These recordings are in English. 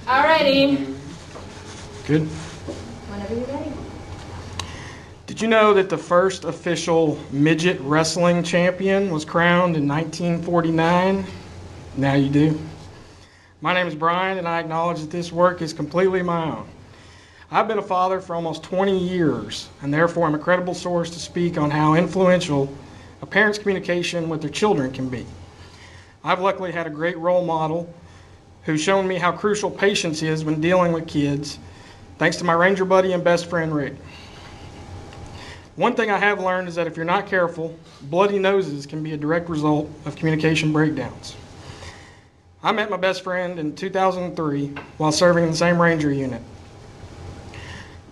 Alrighty. Good. Whenever you're ready. Did you know that the first official midget wrestling champion was crowned in 1949? Now you do. My name is Brian, and I acknowledge that this work is completely my own. I've been a father for almost 20 years, and therefore I'm a credible source to speak on how influential a parent's communication with their children can be. I've luckily had a great role model who's shown me how crucial patience is when dealing with kids, thanks to my ranger buddy and best friend, Rick. One thing I have learned is that if you're not careful, bloody noses can be a direct result of communication breakdowns. I met my best friend in 2003 while serving in the same ranger unit.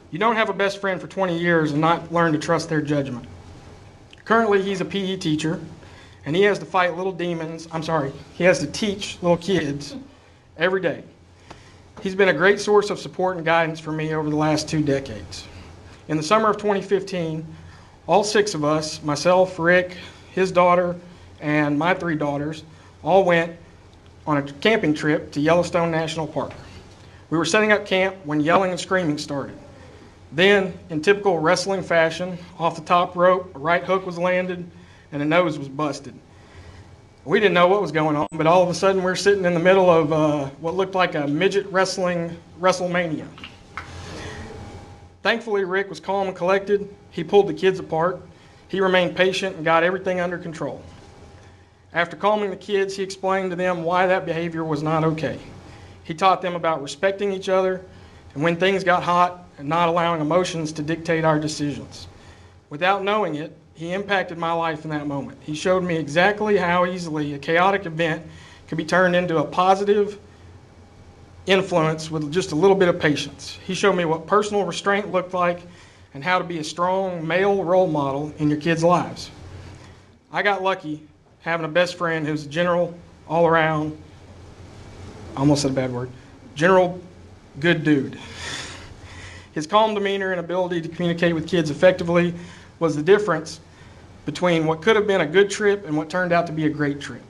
You don't have a best friend for 20 years and not learn to trust their judgment. Currently, he's a PE teacher, and he has to fight little demons. He has to teach little kids every day. He's been a great source of support and guidance for me over the last 2 decades. In the summer of 2015, all 6 of us, myself, Rick, his daughter, and my 3 daughters, all went on a camping trip to Yellowstone National Park. We were setting up camp when yelling and screaming started. Then, in typical wrestling fashion, off the top rope, a right hook was landed, and a nose was busted. We didn't know what was going on, but all of a sudden we're sitting in the middle of what looked like a midget wrestling WrestleMania. Thankfully, Rick was calm and collected. He pulled the kids apart. He remained patient and got everything under control. After calming the kids, he explained to them why that behavior was not okay. He taught them about respecting each other and when things got hot and not allowing emotions to dictate our decisions. Without knowing it, he impacted my life in that moment. He showed me exactly how easily a chaotic event could be turned into a positive influence with just a little bit of patience. He showed me what personal restraint looked like and how to be a strong male role model in your kids' lives. I got lucky having a best friend who's a general, all around, almost said a bad word, general good dude. His calm demeanor and ability to communicate with kids effectively was the difference between what could have been a good trip and what turned out to be a great trip.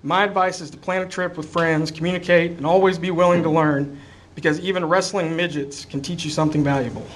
My advice is to plan a trip with friends, communicate, and always be willing to learn, because even wrestling midgets can teach you something valuable.